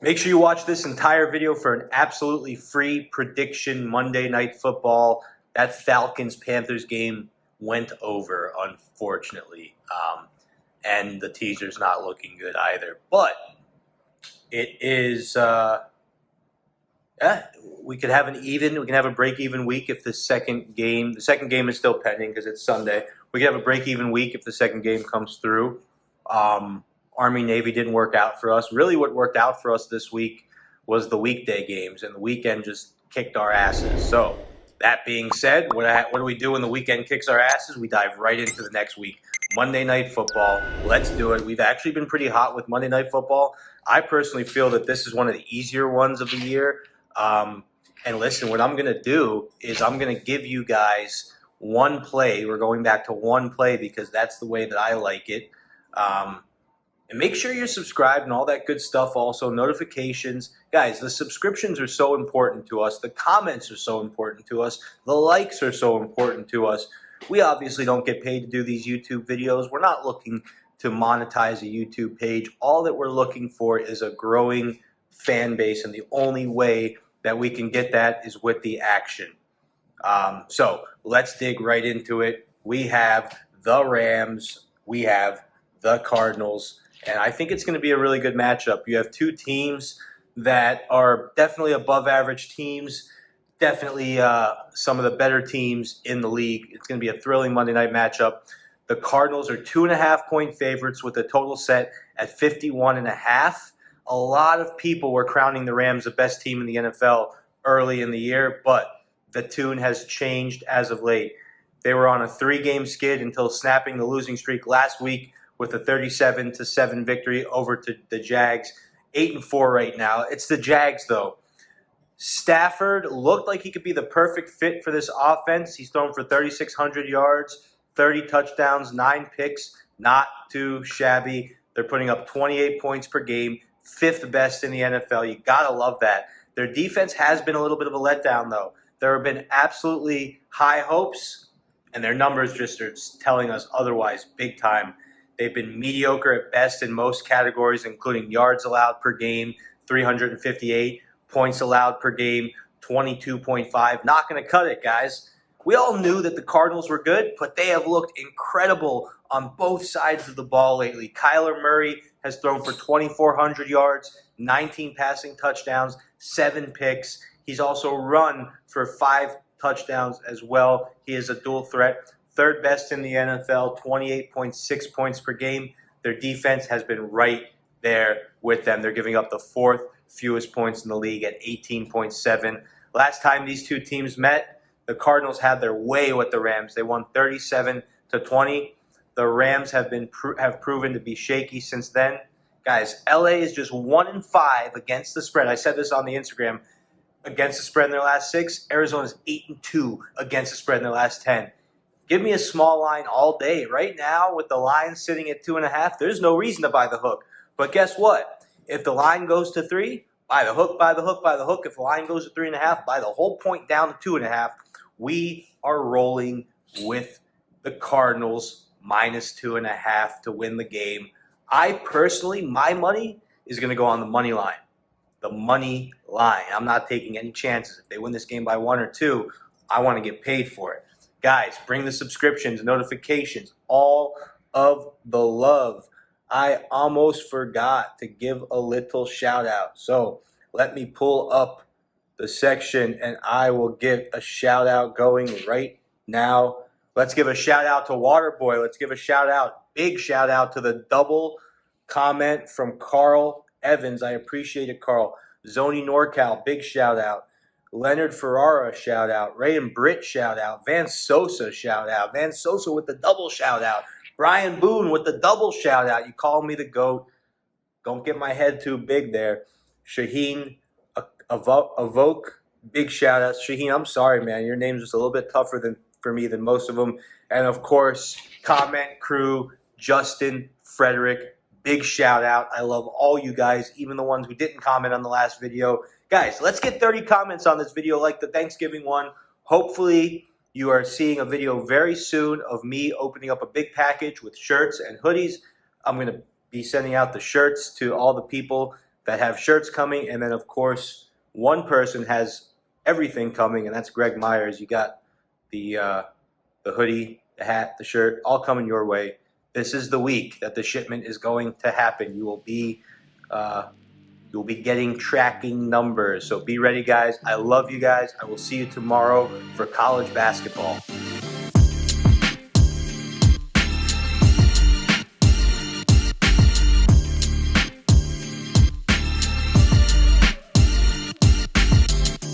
Make sure you watch this entire video for an absolutely free prediction Monday Night Football. That Falcons-Panthers game went over, unfortunately. And the teaser's not looking good either. But it is, we could have we can have a break-even week if the second game is still pending because it's Sunday. We could have a break-even week if the second game comes through. Army-Navy didn't work out for us. Really what worked out for us this week was the weekday games, and the weekend just kicked our asses. So that being said, what do we do when the weekend kicks our asses? We dive right into the next week. Monday Night Football. Let's do it. We've actually been pretty hot with Monday Night Football. I personally feel that this is one of the easier ones of the year. And listen, what I'm going to do is I'm going to give you guys one play. We're going back to one play because that's the way that I like it. And make sure you're subscribed and all that good stuff also. Notifications. Guys, the subscriptions are so important to us. The comments are so important to us. The likes are so important to us. We obviously don't get paid to do these YouTube videos. We're not looking to monetize a YouTube page. All that we're looking for is a growing fan base, and the only way that we can get that is with the action. So let's dig right into it. We have the Rams. We have the Cardinals. And I think it's going to be a really good matchup. You have two teams that are definitely above average teams, definitely some of the better teams in the league. It's going to be a thrilling Monday night matchup. The Cardinals are 2.5-point favorites with a total set at 51.5. A lot of people were crowning the Rams the best team in the NFL early in the year, but the tune has changed as of late. They were on a 3-game skid until snapping the losing streak last week with a 37-7 victory over to the JAGS. 8-4 right now. It's the JAGS, though. Stafford looked like he could be the perfect fit for this offense. He's thrown for 3,600 yards, 30 touchdowns, 9 picks. Not too shabby. They're putting up 28 points per game, 5th best in the NFL. You got to love that. Their defense has been a little bit of a letdown, though. There have been absolutely high hopes, and their numbers just are telling us otherwise big time. They've been mediocre at best in most categories, including yards allowed per game, 358, points allowed per game, 22.5. Not going to cut it, guys. We all knew that the Cardinals were good, but they have looked incredible on both sides of the ball lately. Kyler Murray has thrown for 2,400 yards, 19 passing touchdowns, 7 picks. He's also run for 5 touchdowns as well. He is a dual threat. 3rd best in the NFL, 28.6 points per game. Their defense has been right there with them. They're giving up the 4th fewest points in the league at 18.7. Last time these two teams met, the Cardinals had their way with the Rams. They won 37-20. The Rams have proven to be shaky since then. Guys, LA is just 1-5 against the spread. I said this on the Instagram. Against the spread in their last 6. Arizona's 8-2 against the spread in their last 10. Give me a small line all day. Right now, with the line sitting at 2.5, there's no reason to buy the hook. But guess what? If the line goes to 3, buy the hook, buy the hook, buy the hook. If the line goes to 3.5, buy the whole point down to 2.5. We are rolling with the Cardinals minus 2.5 to win the game. I personally, my money is going to go on the money line. The money line. I'm not taking any chances. If they win this game by 1 or 2, I want to get paid for it. Guys, bring the subscriptions, notifications, all of the love. I almost forgot to give a little shout out. So let me pull up the section and I will get a shout out going right now. Let's give a shout out to Waterboy. Let's give a shout out, big shout out to the double comment from Carl Evans. I appreciate it, Carl. Zoni NorCal, big shout out. Leonard Ferrara, shout out. Ray and Britt, shout out. Van Sosa, shout out. Van Sosa with the double shout out. Brian Boone with the double shout out. You call me the GOAT. Don't get my head too big there. Shaheen Avoke, big shout out. Shaheen, I'm sorry, man. Your name's just a little bit tougher for me than most of them. And of course, comment crew, Justin, Frederick, big shout out. I love all you guys, even the ones who didn't comment on the last video. Guys, let's get 30 comments on this video like the Thanksgiving one. Hopefully, you are seeing a video very soon of me opening up a big package with shirts and hoodies. I'm going to be sending out the shirts to all the people that have shirts coming, and then of course one person has everything coming, and that's Greg Myers. You got the hoodie, the hat, the shirt, all coming your way. This is the week that the shipment is going to happen. You will be getting tracking numbers. So be ready, guys. I love you guys. I will see you tomorrow for college basketball.